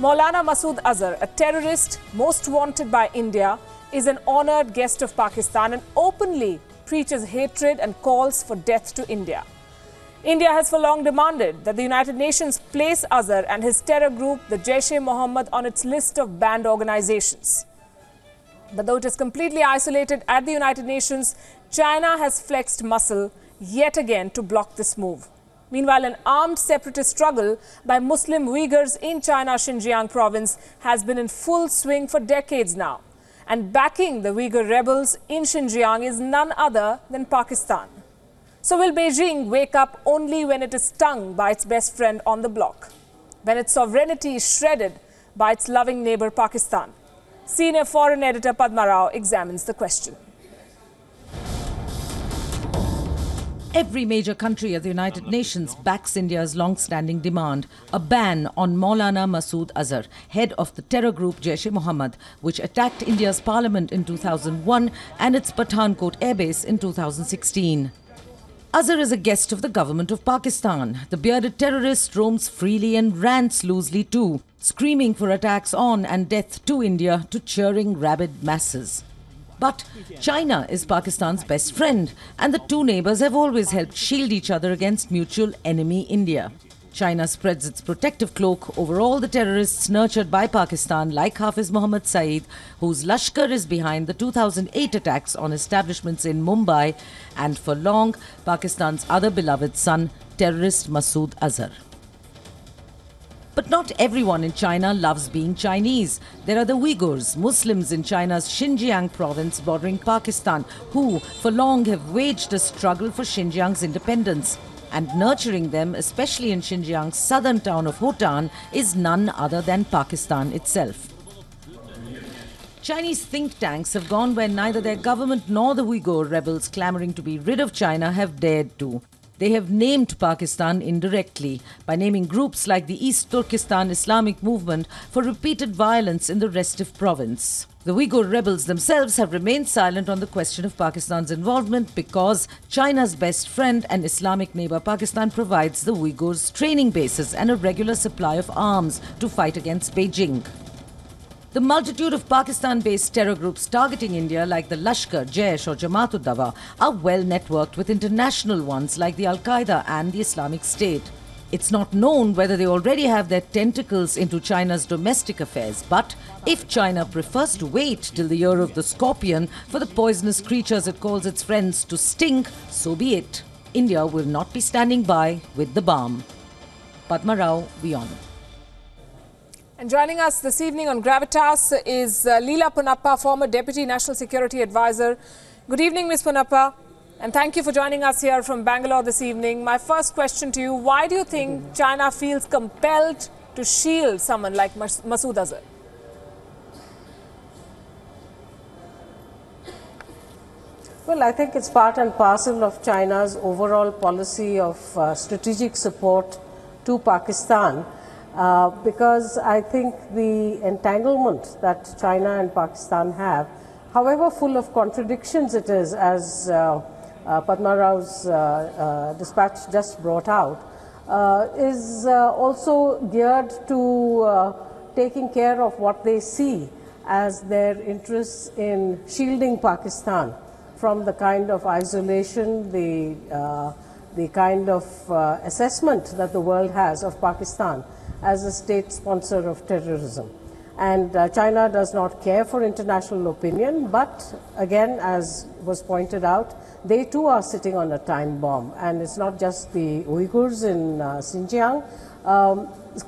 Maulana Masood Azhar, a terrorist most wanted by India, is an honoured guest of Pakistan and openly preaches hatred and calls for death to India. India has for long demanded that the United Nations place Azhar and his terror group, the Jaish-e-Mohammed, on its list of banned organizations. But though it is completely isolated at the United Nations, China has flexed muscle yet again to block this move. Meanwhile, an armed separatist struggle by Muslim Uyghurs in China's Xinjiang province has been in full swing for decades now. And backing the Uyghur rebels in Xinjiang is none other than Pakistan. So will Beijing wake up only when it is stung by its best friend on the block? When its sovereignty is shredded by its loving neighbor Pakistan? Senior foreign editor Padma Rao examines the question. Every major country at the United Nations backs India's long-standing demand, a ban on Maulana Masood Azhar, head of the terror group Jaish-e-Mohammed, which attacked India's parliament in 2001 and its Pathankot airbase in 2016. Azhar is a guest of the government of Pakistan. The bearded terrorist roams freely and rants loosely too, screaming for attacks on and death to India to cheering rabid masses. But China is Pakistan's best friend, and the two neighbours have always helped shield each other against mutual enemy India. China spreads its protective cloak over all the terrorists nurtured by Pakistan, like Hafiz Mohammed Saeed, whose Lashkar is behind the 2008 attacks on establishments in Mumbai, and for long, Pakistan's other beloved son, terrorist Masood Azhar. But not everyone in China loves being Chinese. There are the Uyghurs, Muslims in China's Xinjiang province bordering Pakistan, who for long have waged a struggle for Xinjiang's independence. And nurturing them, especially in Xinjiang's southern town of Hotan, is none other than Pakistan itself. Chinese think tanks have gone where neither their government nor the Uyghur rebels clamoring to be rid of China have dared to. They have named Pakistan indirectly by naming groups like the East Turkestan Islamic Movement for repeated violence in the restive province. The Uyghur rebels themselves have remained silent on the question of Pakistan's involvement because China's best friend and Islamic neighbor Pakistan provides the Uyghurs training bases and a regular supply of arms to fight against Beijing. The multitude of Pakistan-based terror groups targeting India like the Lashkar, Jaish or Jamaat-ud-Dawa are well networked with international ones like the Al-Qaeda and the Islamic State. It's not known whether they already have their tentacles into China's domestic affairs, but if China prefers to wait till the year of the scorpion for the poisonous creatures it calls its friends to sting, so be it. India will not be standing by with the balm. Padma Rao, WION. And joining us this evening on Gravitas is Leela Ponnappa, former Deputy National Security Advisor. Good evening, Ms. Ponnappa, and thank you for joining us here from Bangalore this evening. My first question to you, why do you think China feels compelled to shield someone like Masood Azhar? Well, I think it's part and parcel of China's overall policy of strategic support to Pakistan. Because I think the entanglement that China and Pakistan have, however full of contradictions it is, as Padma Rao's dispatch just brought out, is also geared to taking care of what they see as their interests in shielding Pakistan from the kind of isolation, the kind of assessment that the world has of Pakistan as a state sponsor of terrorism. And China does not care for international opinion, but again, as was pointed out, they too are sitting on a time bomb. And it's not just the Uyghurs in Xinjiang.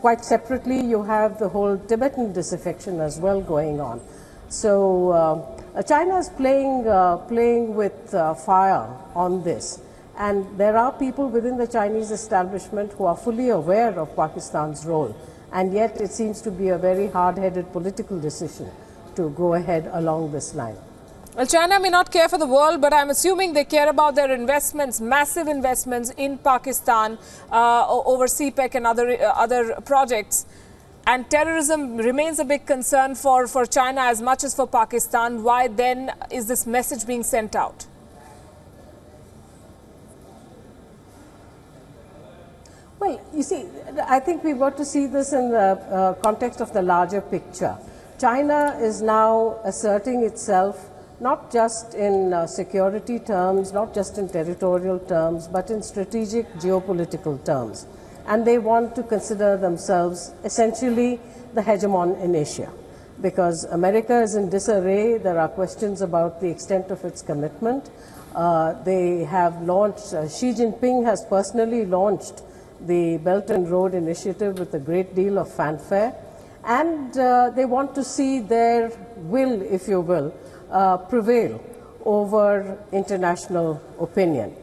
Quite separately, you have the whole Tibetan disaffection as well going on. So China is playing with fire on this. And there are people within the Chinese establishment who are fully aware of Pakistan's role. And yet it seems to be a very hard-headed political decision to go ahead along this line. Well, China may not care for the world, but I'm assuming they care about their investments, massive investments in Pakistan over CPEC and other projects. And terrorism remains a big concern for China as much as for Pakistan. Why then is this message being sent out? Well, you see, I think we've got to see this in the context of the larger picture. China is now asserting itself not just in security terms, not just in territorial terms, but in strategic geopolitical terms. And they want to consider themselves essentially the hegemon in Asia. Because America is in disarray, there are questions about the extent of its commitment. They have launched, Xi Jinping has personally launched the Belt and Road Initiative with a great deal of fanfare. And they want to see their will, if you will, prevail over international opinion.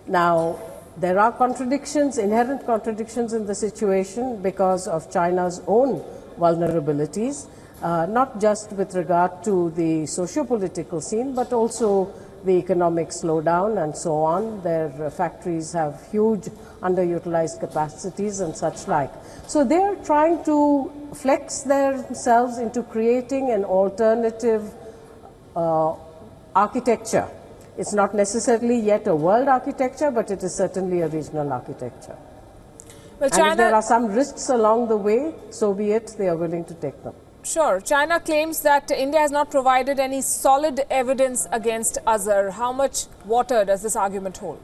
Now, there are contradictions, inherent contradictions in the situation because of China's own vulnerabilities, not just with regard to the socio-political scene, but also the economic slowdown and so on. Their factories have huge underutilized capacities and such like. So they are trying to flex themselves into creating an alternative architecture. It's not necessarily yet a world architecture, but it is certainly a regional architecture. Well, and if there are some risks along the way, so be it, they are willing to take them. Sure. China claims that India has not provided any solid evidence against Azhar. How much water does this argument hold?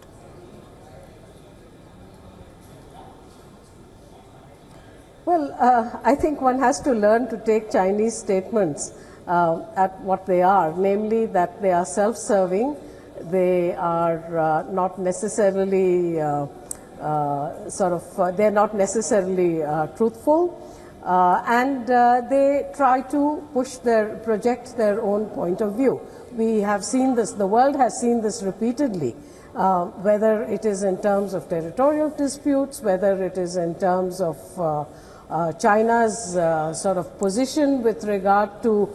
Well, I think one has to learn to take Chinese statements at what they are, namely that they are self-serving, they are not necessarily they're not necessarily truthful, and they try to project their own point of view. We have seen this, the world has seen this repeatedly, whether it is in terms of territorial disputes, whether it is in terms of China's sort of position with regard to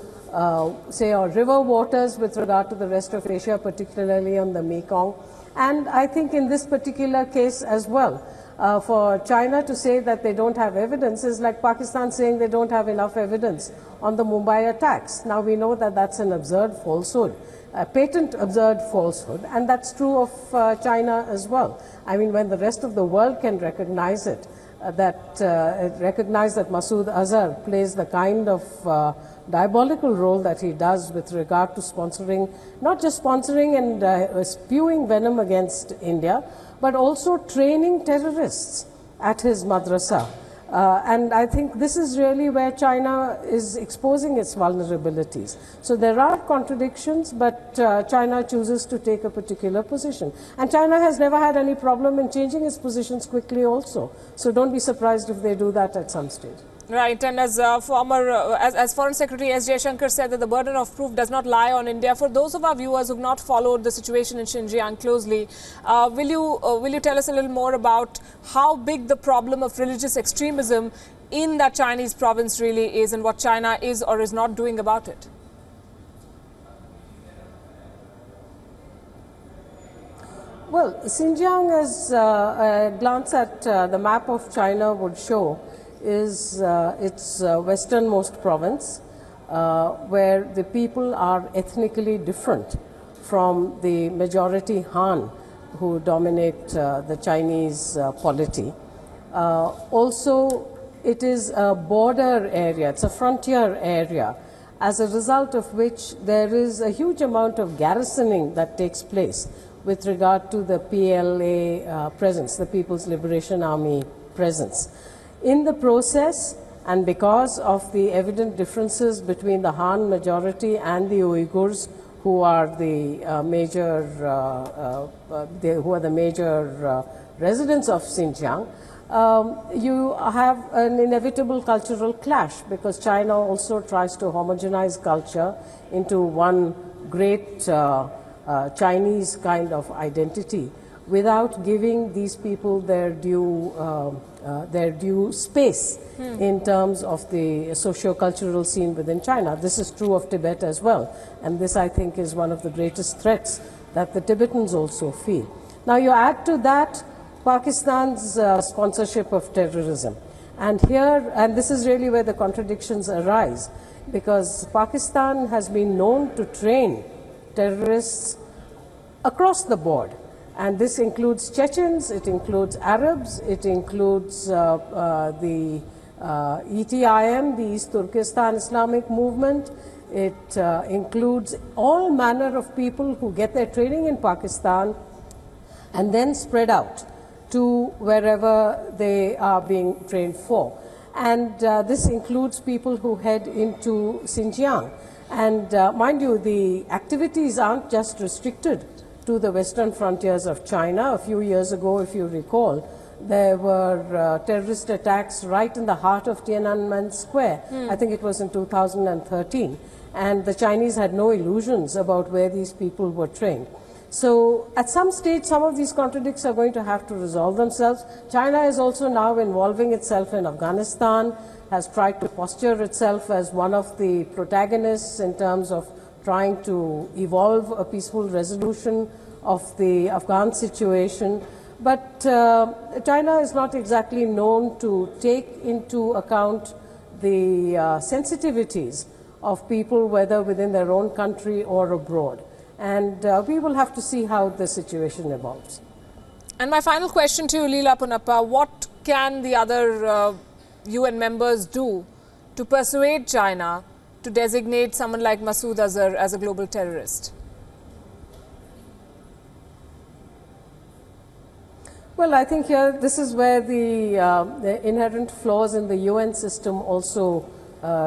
say our river waters with regard to the rest of Asia, particularly on the Mekong. And I think in this particular case as well, for China to say that they don't have evidence is like Pakistan saying they don't have enough evidence on the Mumbai attacks. Now we know that that's an absurd falsehood, a patent absurd falsehood, and that's true of China as well. I mean, when the rest of the world can recognize it, recognize that Masood Azhar plays the kind of diabolical role that he does with regard to sponsoring, not just sponsoring and spewing venom against India, but also training terrorists at his madrasa. And I think this is really where China is exposing its vulnerabilities. So there are contradictions, but China chooses to take a particular position. And China has never had any problem in changing its positions quickly also. So don't be surprised if they do that at some stage. Right, and as as Foreign Secretary S. Jaishankar said that the burden of proof does not lie on India. For those of our viewers who have not followed the situation in Xinjiang closely, will you tell us a little more about how big the problem of religious extremism in that Chinese province really is and what China is or is not doing about it? Well, Xinjiang, as a glance at the map of China would show, is its westernmost province, where the people are ethnically different from the majority Han who dominate the Chinese polity. Also, it is a border area, it's a frontier area, as a result of which there is a huge amount of garrisoning that takes place with regard to the PLA presence, the People's Liberation Army presence. In the process, and because of the evident differences between the Han majority and the Uyghurs, who are the major residents of Xinjiang, you have an inevitable cultural clash, because China also tries to homogenize culture into one great Chinese kind of identity, without giving these people their due space in terms of the socio-cultural scene within China. This is true of Tibet as well, and this, I think, is one of the greatest threats that the Tibetans also feel. Now you add to that Pakistan's sponsorship of terrorism, and this is really where the contradictions arise, because Pakistan has been known to train terrorists across the board. And this includes Chechens, it includes Arabs, it includes the ETIM, the East Turkestan Islamic Movement. It includes all manner of people who get their training in Pakistan and then spread out to wherever they are being trained for. And this includes people who head into Xinjiang. And mind you, the activities aren't just restricted to the western frontiers of China. A few years ago, if you recall, there were terrorist attacks right in the heart of Tiananmen Square. I think it was in 2013. And the Chinese had no illusions about where these people were trained. So at some stage, some of these contradictions are going to have to resolve themselves. China is also now involving itself in Afghanistan, has tried to posture itself as one of the protagonists in terms of trying to evolve a peaceful resolution of the Afghan situation. But China is not exactly known to take into account the sensitivities of people, whether within their own country or abroad. And we will have to see how the situation evolves. And my final question to you, Leela Punappa, what can the other UN members do to persuade China to designate someone like Masood Azhar as a global terrorist? Well, I think here this is where the inherent flaws in the UN system also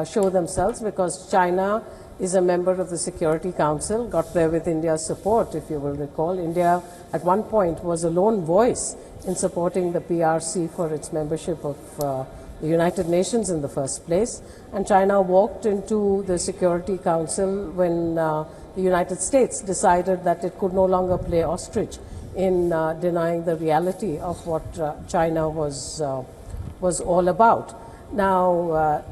show themselves, because China is a member of the Security Council, got there with India's support, if you will recall. India at one point was a lone voice in supporting the PRC for its membership of the United Nations in the first place. And China walked into the Security Council when the United States decided that it could no longer play ostrich in denying the reality of what China was all about. Now,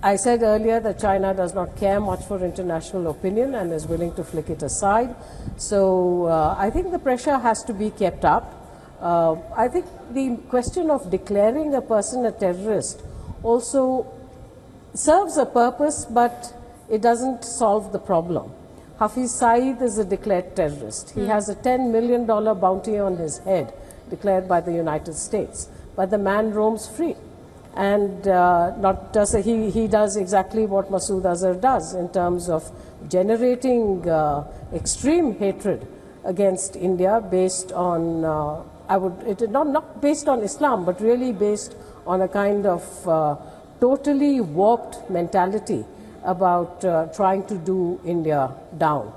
I said earlier that China does not care much for international opinion and is willing to flick it aside. So I think the pressure has to be kept up. I think the question of declaring a person a terrorist also serves a purpose, but it doesn't solve the problem. Hafiz Saeed is a declared terrorist. He has a $10 million bounty on his head declared by the United States, but the man roams free. And not does he does exactly what Masood Azhar does in terms of generating extreme hatred against India based on not based on Islam, but really based on a kind of totally warped mentality about trying to do India down.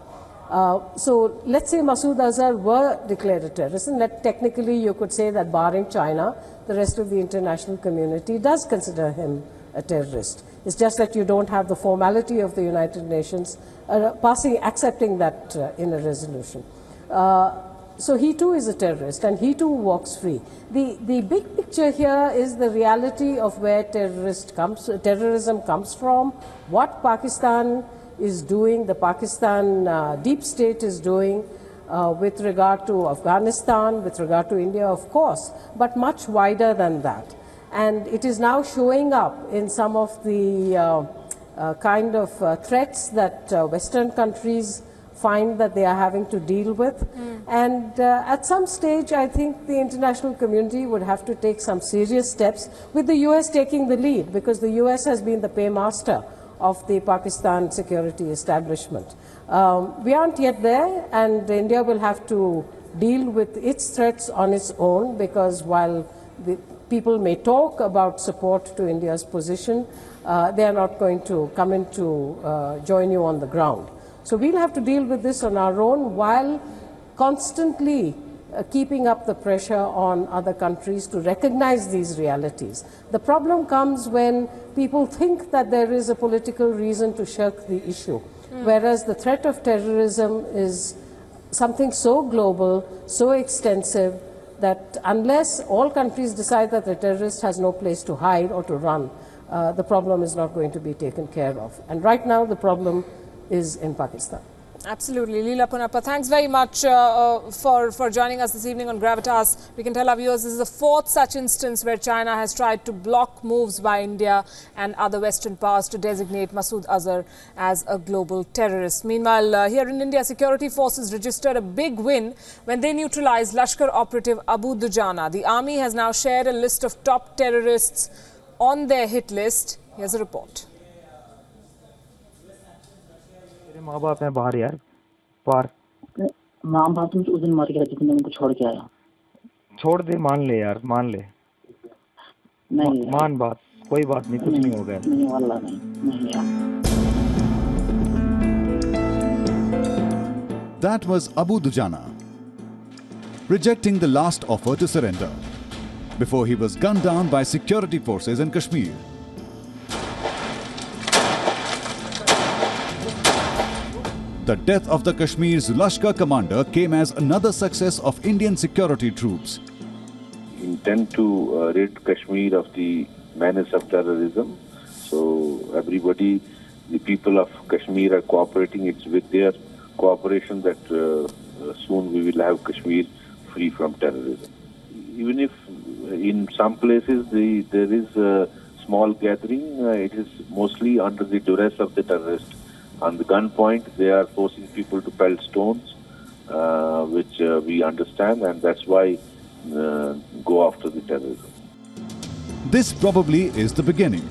So let's say Masood Azhar were declared a terrorist, and that technically you could say that barring China, the rest of the international community does consider him a terrorist. It's just that you don't have the formality of the United Nations accepting that in a resolution. So he too is a terrorist, and he too walks free. The big picture here is the reality of where terrorism comes from, what Pakistan is doing, the Pakistan deep state is doing with regard to Afghanistan, with regard to India, of course, but much wider than that. And it is now showing up in some of the kind of threats that Western countries find that they are having to deal with. And at some stage, I think the international community would have to take some serious steps, with the US taking the lead, because the US has been the paymaster of the Pakistan security establishment. We aren't yet there, and India will have to deal with its threats on its own, because while the people may talk about support to India's position, they are not going to come in to join you on the ground. So we'll have to deal with this on our own, while constantly keeping up the pressure on other countries to recognize these realities. The problem comes when people think that there is a political reason to shirk the issue, whereas the threat of terrorism is something so global, so extensive, that unless all countries decide that the terrorist has no place to hide or to run, the problem is not going to be taken care of. And right now the problem is in Pakistan. Absolutely. Leela Punappa, thanks very much for joining us this evening on Gravitas. We can tell our viewers this is the fourth such instance where China has tried to block moves by India and other Western powers to designate Masood Azhar as a global terrorist. Meanwhile, here in India, security forces registered a big win when they neutralized Lashkar operative Abu Dujana. The army has now shared a list of top terrorists on their hit list. Here's a report. माँ बाप हैं बाहर यार पार माँ बाप मुझे उस दिन मार के रखे थे मैं उनको छोड़ के आया छोड़ दे मान ले यार मान ले नहीं मान बात कोई बात नहीं कुछ नहीं होगा नहीं वाला नहीं यार That was Abu Dujana, rejecting the last offer to surrender before he was gunned down by security forces in Kashmir. The death of the Kashmir's Lashkar commander came as another success of Indian security troops. Intend to rid Kashmir of the menace of terrorism. So everybody, the people of Kashmir are cooperating. It's with their cooperation that soon we will have Kashmir free from terrorism. Even if in some places there is a small gathering, it is mostly under the duress of the terrorists. On the gunpoint, they are forcing people to pelt stones, which we understand, and that's why go after the terrorism. This probably is the beginning.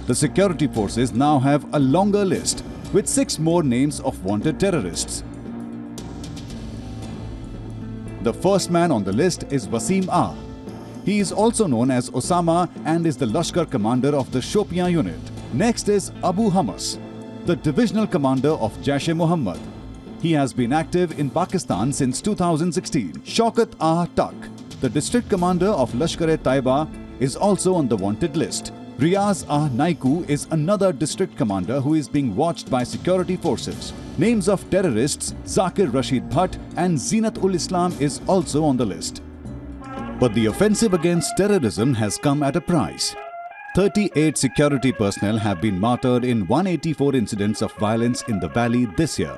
The security forces now have a longer list with 6 more names of wanted terrorists. The first man on the list is Wasim Ah. He is also known as Osama and is the Lashkar commander of the Shopian unit. Next is Abu Hamas, the divisional commander of Jaish-e-Mohammed. He has been active in Pakistan since 2016. Shaukat Ah Tak, the district commander of Lashkar-e-Taiba, is also on the wanted list. Riaz Ah Naiku is another district commander who is being watched by security forces. Names of terrorists Zakir Rashid Bhatt and Zinat-ul-Islam is also on the list. But the offensive against terrorism has come at a price. 38 security personnel have been martyred in 184 incidents of violence in the valley this year.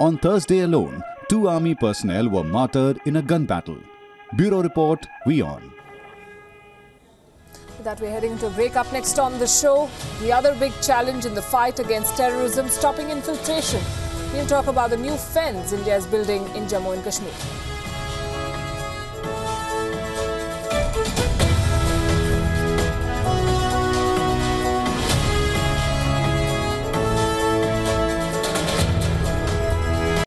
On Thursday alone, 2 army personnel were martyred in a gun battle. Bureau Report, WION. With that, we're heading to a break. Up next on the show, the other big challenge in the fight against terrorism, stopping infiltration. We'll talk about the new fence India is building in Jammu and Kashmir.